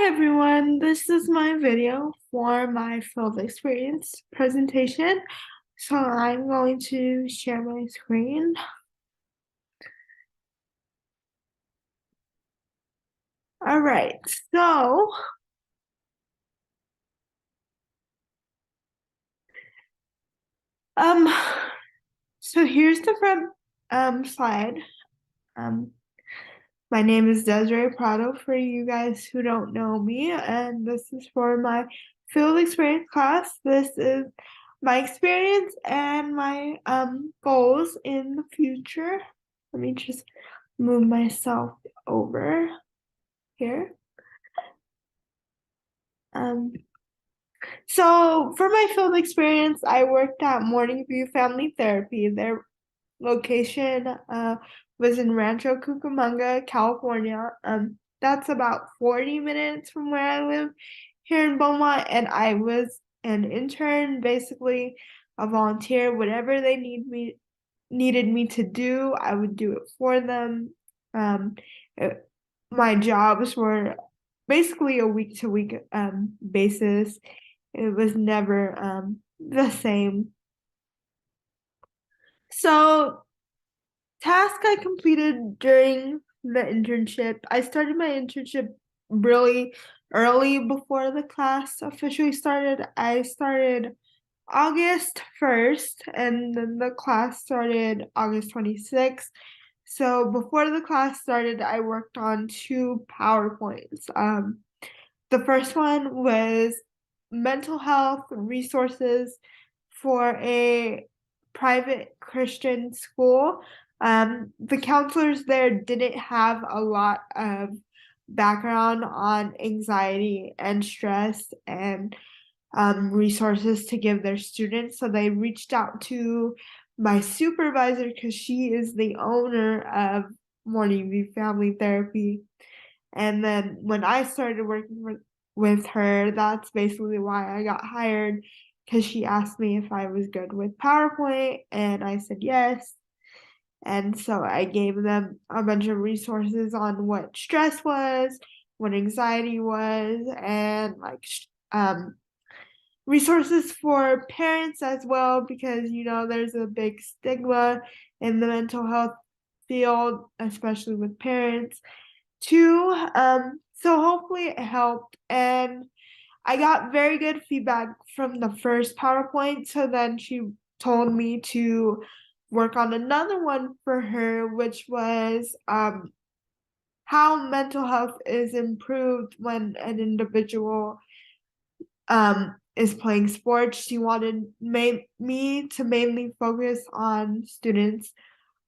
Hi everyone, this is my video for my field experience presentation. So I'm going to share my screen. All right, um so here's the front slide. Um my name is Desiree Prado for you guys who don't know me, and this is for my field experience class. This is my experience and my goals in the future. Let me just move myself over here. Um, so for my field experience, I worked at Morning View Family Therapy. Their location was in Rancho Cucamonga, California. That's about 40 minutes from where I live here in Beaumont, and I was an intern, basically a volunteer. Whatever they needed me to do, I would do it for them. Um, it- my jobs were basically a week to week basis. It was never the same. So task I completed during the internship. I started my internship really early before the class officially started. I started August 1st, and then the class started August 26th. So before the class started, I worked on two PowerPoints. The first one was mental health resources for a private Christian school. The counselors there didn't have a lot of background on anxiety and stress and resources to give their students. So they reached out to my supervisor because she is the owner of Morning View Family Therapy. And then when I started working with her, that's basically why I got hired because she asked me if I was good with PowerPoint, and I said yes. And so I gave them a bunch of resources on what stress was, what anxiety was, and resources for parents as well, because there's a big stigma in the mental health field, especially with parents too. So hopefully it helped, and I got very good feedback from the first PowerPoint. So then she told me to work on another one for her, which was how mental health is improved when an individual is playing sports. She wanted me to mainly focus on students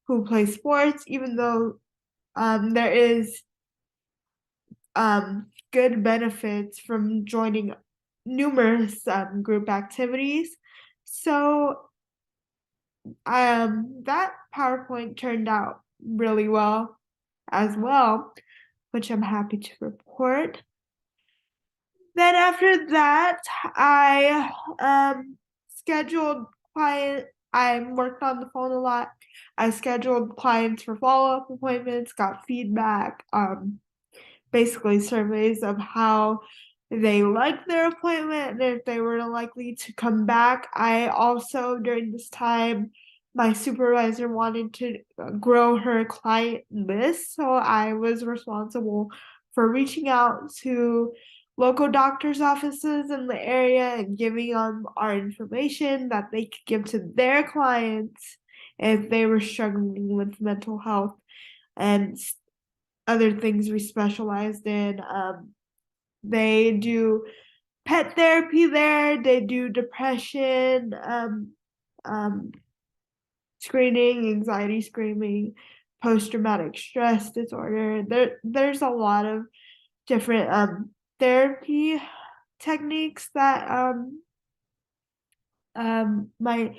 who play sports, even though there is good benefits from joining numerous group activities. So that PowerPoint turned out really well as well, which I'm happy to report. Then after that, I scheduled client. I worked on the phone a lot. I scheduled clients for follow-up appointments, got feedback, basically surveys of how they liked their appointment and if they were likely to come back. I also, during this time, my supervisor wanted to grow her client list, so I was responsible for reaching out to local doctors' offices in the area and giving them our information that they could give to their clients if they were struggling with mental health and other things we specialized in. They do pet therapy there. They do depression um, screening, anxiety screening, post-traumatic stress disorder. There's a lot of different therapy techniques that my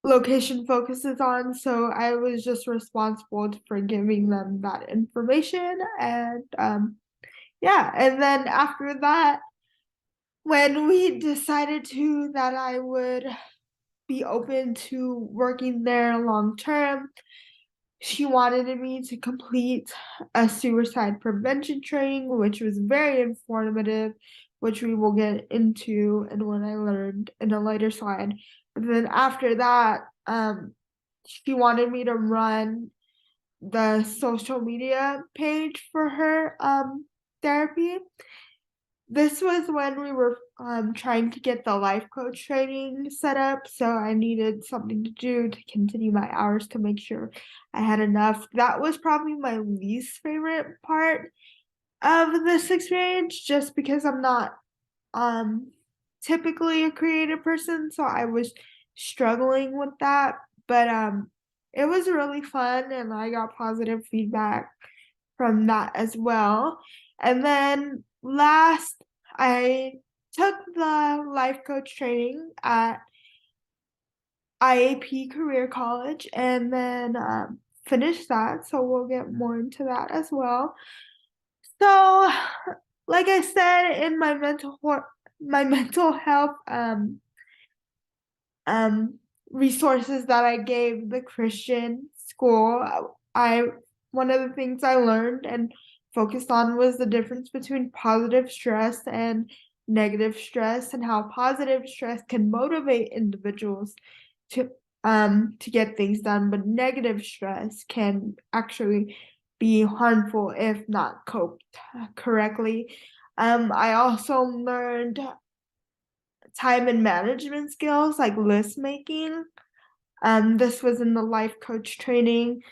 location focuses on. So I was just responsible for giving them that information, and yeah, and then after that, when we decided to that I would be open to working there long term, she wanted me to complete a suicide prevention training, which was very informative, which we will get into and what I learned in a later slide. But then after that, she wanted me to run the social media page for her therapy. This was when we were trying to get the life coach training set up, so I needed something to do to continue my hours to make sure I had enough. That was probably my least favorite part of this experience, just because I'm not typically a creative person, so I was struggling with that. But it was really fun, and I got positive feedback from that as well. And then last, I took the life coach training at IAP Career College and then finished that. So we'll get more into that as well. So, like I said, in my mental health um resources that I gave the Christian school, I one of the things I learned and focused on was the difference between positive stress and negative stress, and how positive stress can motivate individuals to get things done, but negative stress can actually be harmful if not coped correctly. I also learned time and management skills like list making. This was in the life coach training,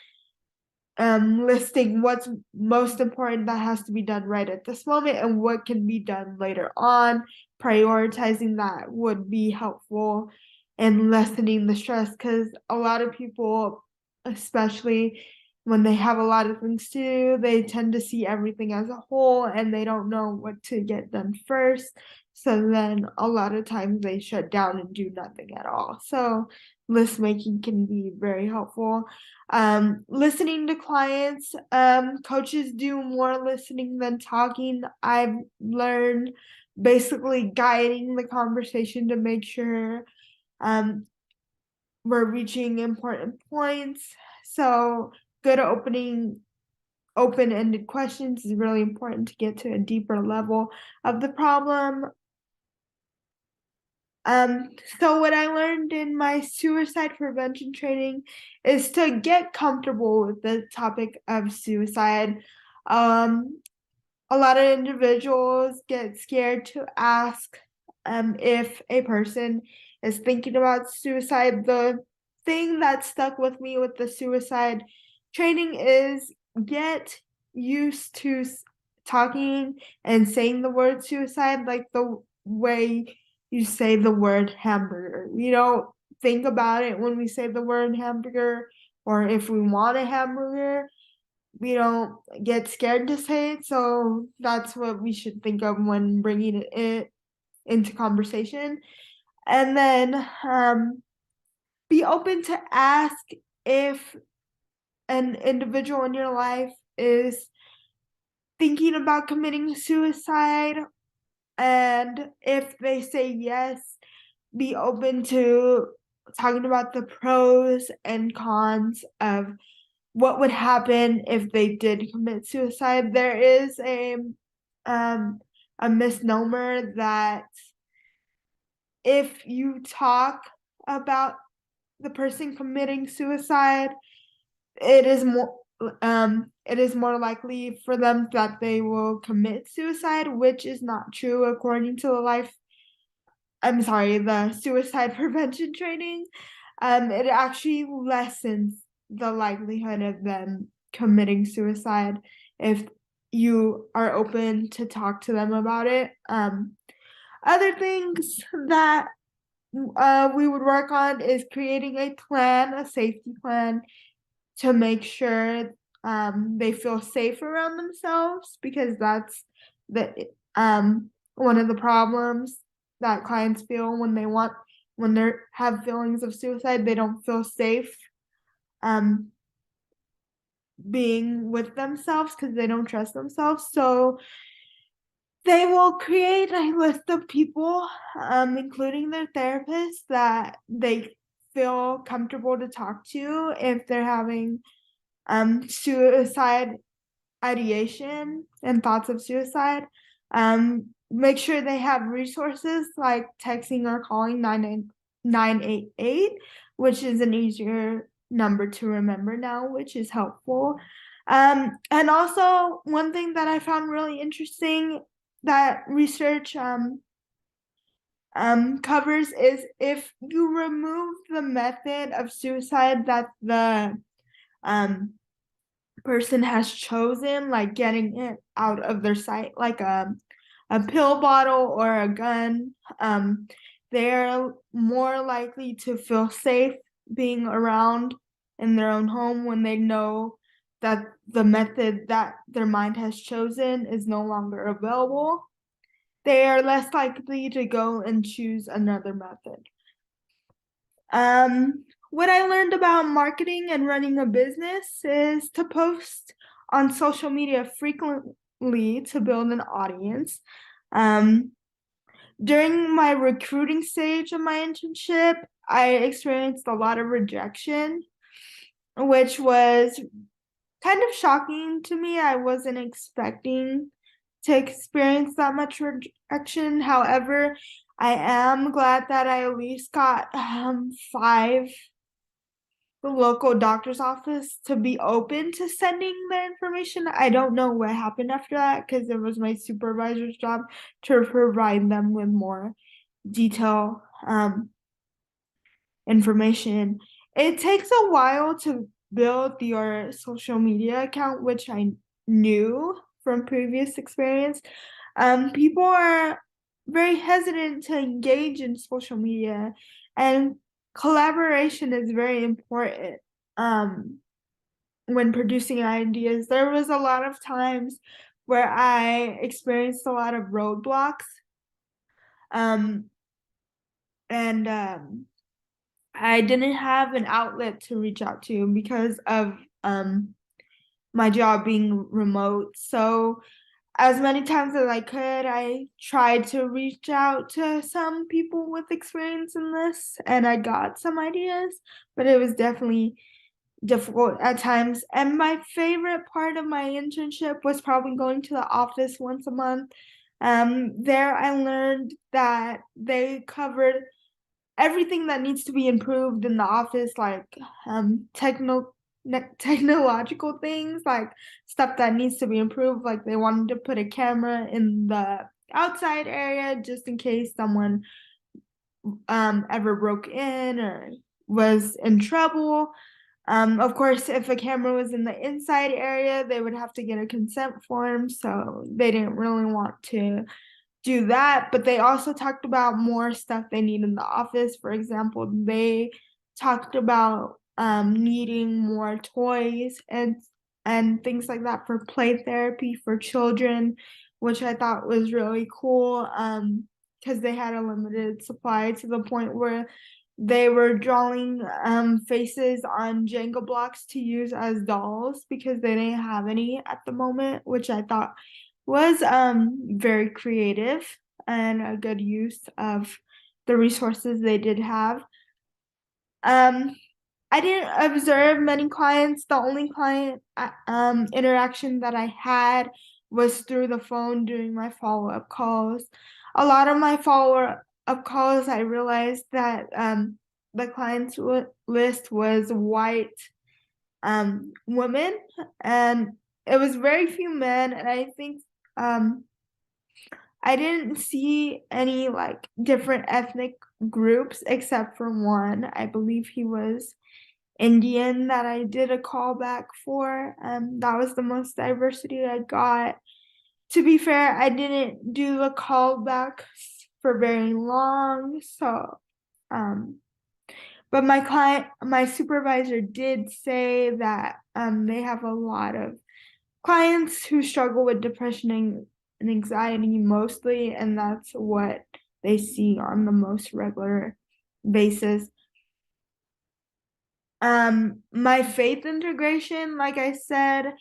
listing what's most important that has to be done right at this moment and what can be done later on. Prioritizing that would be helpful in lessening the stress, because a lot of people, especially when they have a lot of things to do, they tend to see everything as a whole and they don't know what to get done first. So then a lot of times they shut down and do nothing at all. So list making can be very helpful. Listening to clients, coaches do more listening than talking. I've learned basically guiding the conversation to make sure we're reaching important points. So good open-ended questions is really important to get to a deeper level of the problem. So what I learned in my suicide prevention training is to get comfortable with the topic of suicide. Um, a lot of individuals get scared to ask if a person is thinking about suicide. The thing that stuck with me with the suicide training is get used to talking and saying the word suicide like the way you say the word hamburger. We don't think about it when we say the word hamburger, or if we want a hamburger, we don't get scared to say it. So that's what we should think of when bringing it into conversation. And then be open to ask if an individual in your life is thinking about committing suicide. And if they say yes, be open to talking about the pros and cons of what would happen if they did commit suicide. There is um a misnomer that if you talk about the person committing suicide, it is more likely for them that they will commit suicide, which is not true according to the suicide prevention training. It actually lessens the likelihood of them committing suicide if you are open to talk to them about it. Other things that we would work on is creating a safety plan to make sure they feel safe around themselves, because that's one of the problems that clients feel when they have feelings of suicide. They don't feel safe um, being with themselves because they don't trust themselves. So they will create a list of people, including their therapist, that they feel comfortable to talk to if they're having suicide ideation and thoughts of suicide. Make sure they have resources like texting or calling 988, which is an easier number to remember now, which is helpful. And also, one thing that I found really interesting that research covers is if you remove the method of suicide that the um, person has chosen, like getting it out of their sight, like a pill bottle or a gun, they're more likely to feel safe being around in their own home when they know that the method that their mind has chosen is no longer available. They are less likely to go and choose another method. What I learned about marketing and running a business is to post on social media frequently to build an audience. Um, During my recruiting stage of my internship, I experienced a lot of rejection, which was kind of shocking to me. I wasn't expecting to experience that much rejection. However, I am glad that I at least got five the local doctor's office to be open to sending their information. I don't know what happened after that because it was my supervisor's job to provide them with more detail information. It takes a while to build your social media account, which I knew from previous experience. People are very hesitant to engage in social media, and collaboration is very important when producing ideas. There was a lot of times where I experienced a lot of roadblocks, um, and I didn't have an outlet to reach out to because of my job being remote. So as many times as I could, I tried to reach out to some people with experience in this, and I got some ideas, but it was definitely difficult at times. And my favorite part of my internship was probably going to the office once a month. There I learned that they covered everything that needs to be improved in the office, like technological things, like stuff that needs to be improved. Like they wanted to put a camera in the outside area just in case someone ever broke in or was in trouble. Of course, if a camera was in the inside area, they would have to get a consent form, so they didn't really want to do that. But they also talked about more stuff they need in the office. For example, they talked about needing more toys and things like that for play therapy for children, which I thought was really cool. Because they had a limited supply to the point where they were drawing faces on Jenga blocks to use as dolls because they didn't have any at the moment, which I thought was very creative and a good use of the resources they did have. Um, I didn't observe many clients. The only client interaction that I had was through the phone during my follow-up calls. A lot of my follow-up calls, I realized that the clients list was white women, and it was very few men. And I think I didn't see any like different ethnic groups except for one. I believe he was Indian that I did a callback for. That was the most diversity I got. To be fair, I didn't do the callbacks for very long, so but my supervisor did say that they have a lot of clients who struggle with depression and anxiety mostly, and that's what they see on the most regular basis. My faith integration, like I said,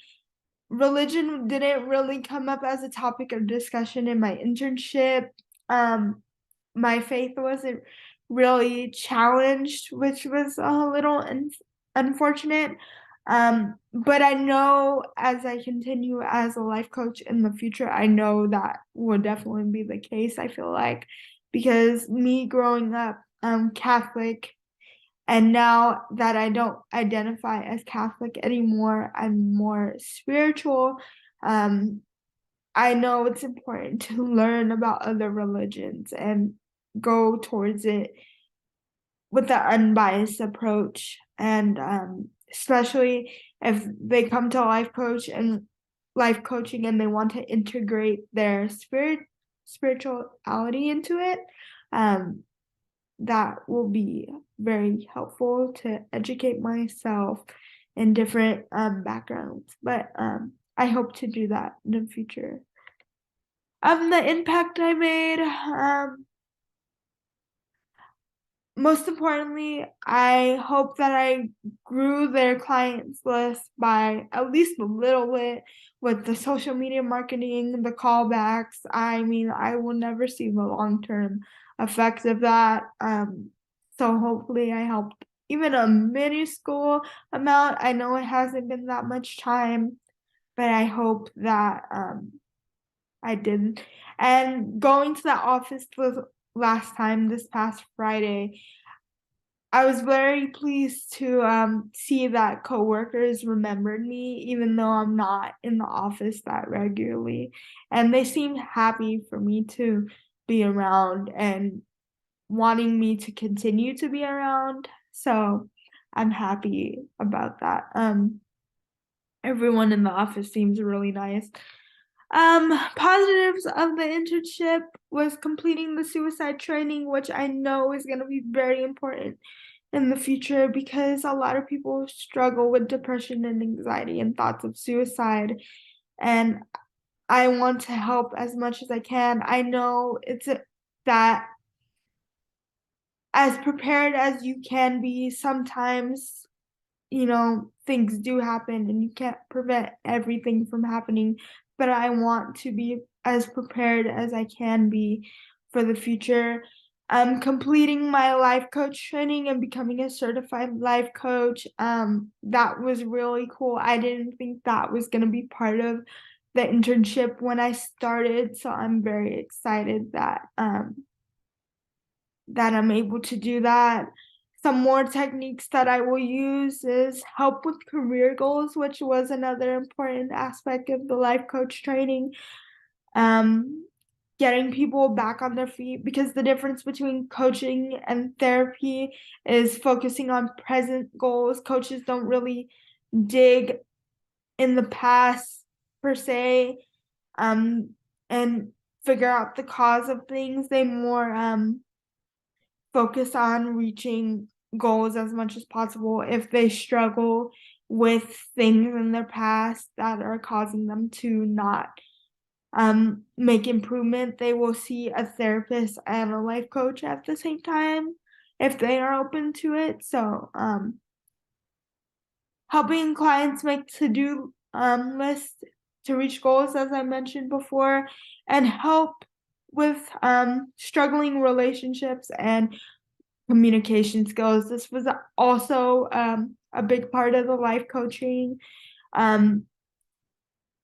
religion didn't really come up as a topic of discussion in my internship. Um, my faith wasn't really challenged, which was a little unfortunate. But I know as I continue as a life coach in the future, I know that will definitely be the case, I feel like, because me growing up Catholic, and now that I don't identify as Catholic anymore, I'm more spiritual. Um, I know it's important to learn about other religions and go towards it with the unbiased approach. And especially if they come to life coaching and they want to integrate their spirituality into it, um, that will be very helpful to educate myself in different backgrounds. But I hope to do that in the future. The impact I made, most importantly, I hope that I grew their clients list by at least a little bit with the social media marketing, the callbacks. I mean, I will never see the long-term effects of that. So hopefully I helped even a minuscule amount. I know it hasn't been that much time, but I hope that I did. And going to the office the last time this past Friday, I was very pleased to see that coworkers remembered me, even though I'm not in the office that regularly. And they seemed happy for me to be around and wanting me to continue to be around. So I'm happy about that. Everyone in the office seems really nice. Positives of the internship was completing the suicide training, which I know is going to be very important in the future because a lot of people struggle with depression and anxiety and thoughts of suicide. And I want to help as much as I can. I know that as prepared as you can be, sometimes, things do happen and you can't prevent everything from happening. But I want to be as prepared as I can be for the future. Completing my life coach training and becoming a certified life coach. That was really cool. I didn't think that was going to be part of the internship when I started, so I'm very excited that I'm able to do that. Some more techniques that I will use is help with career goals, which was another important aspect of the life coach training. Getting people back on their feet, because the difference between coaching and therapy is focusing on present goals. Coaches don't really dig in the past per se, and figure out the cause of things. They more focus on reaching goals as much as possible. If they struggle with things in their past that are causing them to not make improvement, they will see a therapist and a life coach at the same time if they are open to it. So helping clients make to-do lists to reach goals, as I mentioned before, and help with struggling relationships and communication skills. This was also a big part of the life coaching. Um,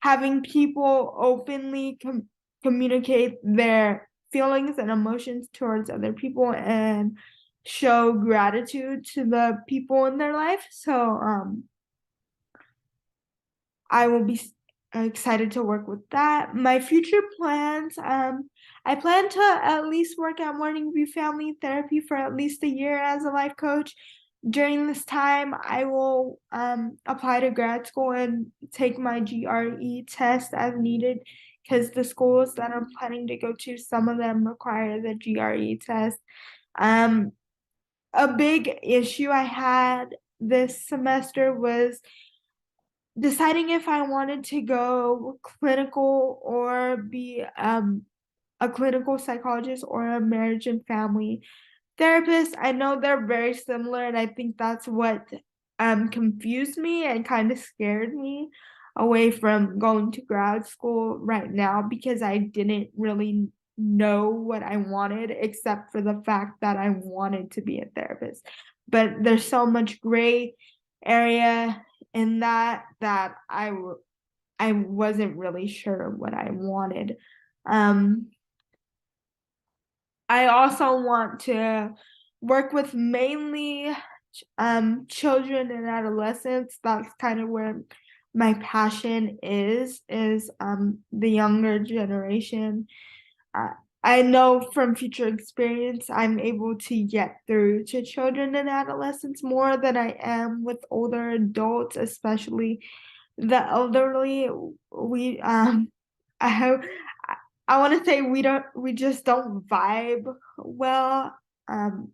Having people openly communicate their feelings and emotions towards other people and show gratitude to the people in their life. So I will be excited to work with that. My future plans, I plan to at least work at Morning View Family Therapy for at least a year as a life coach. During this time, I will apply to grad school and take my GRE test as needed, because the schools that I'm planning to go to, some of them require the GRE test. A big issue I had this semester was deciding if I wanted to go clinical or be a clinical psychologist or a marriage and family therapist. I know they're very similar, and I think that's what confused me and kind of scared me away from going to grad school right now, because I didn't really know what I wanted except for the fact that I wanted to be a therapist. But there's so much gray area in that I wasn't really sure what I wanted. I also want to work with mainly children and adolescents. That's kind of where my passion is the younger generation. uh, I know from future experience I'm able to get through to children and adolescents more than I am with older adults, especially the elderly. We I have I want to say we just don't vibe well. Um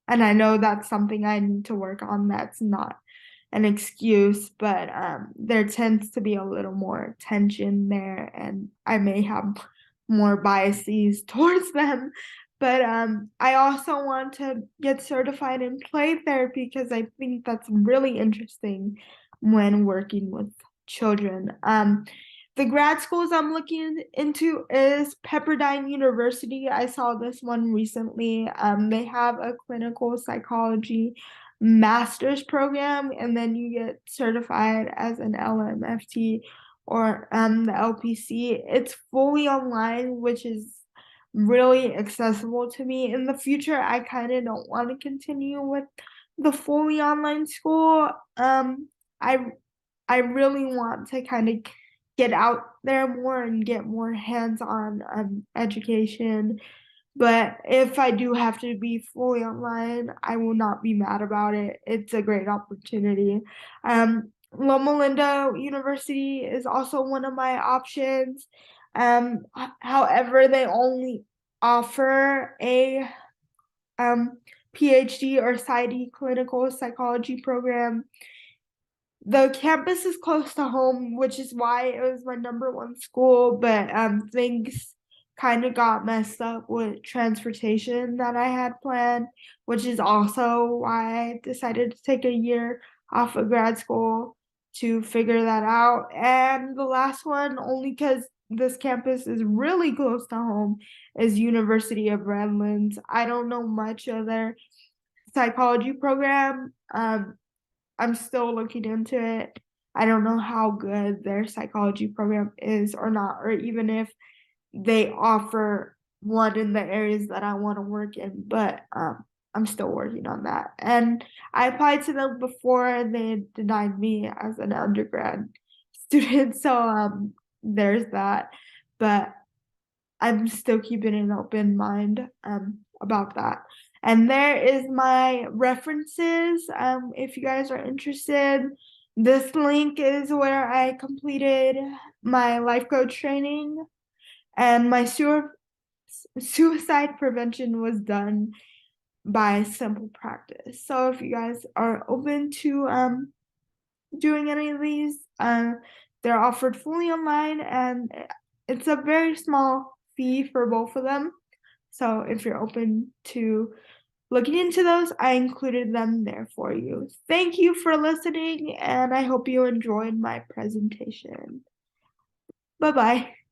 and I know that's something I need to work on. That's not an excuse, but there tends to be a little more tension there, and I may have more biases towards them. But I also want to get certified in play therapy because I think that's really interesting when working with children. The grad schools I'm looking into is Pepperdine University. I saw this one recently. They have a clinical psychology master's program, and then you get certified as an LMFT or the LPC. It's fully online, which is really accessible to me. In the future, I kind of don't want to continue with the fully online school. I I really want to kind of get out there more and get more hands-on education. But if I do have to be fully online, I will not be mad about it. It's a great opportunity. Loma Linda University is also one of my options. However, they only offer a PhD or PsyD clinical psychology program. The campus is close to home, which is why it was my number one school, but things kind of got messed up with transportation that I had planned, which is also why I decided to take a year off of grad school to figure that out. And the last one, only because this campus is really close to home, is University of Redlands. I don't know much of their psychology program. I'm still looking into it. I don't know how good their psychology program is or not, or even if they offer one in the areas that I want to work in, but I'm still working on that. And I applied to them before and they denied me as an undergrad student, so there's that. But I'm still keeping an open mind about that. And there is my references. If you guys are interested, this link is where I completed my life coach training, and my suicide prevention was done by Simple Practice. So if you guys are open to doing any of these, they're offered fully online, and it's a very small fee for both of them. So if you're open to looking into those, I included them there for you. Thank you for listening, and I hope you enjoyed my presentation. Bye bye.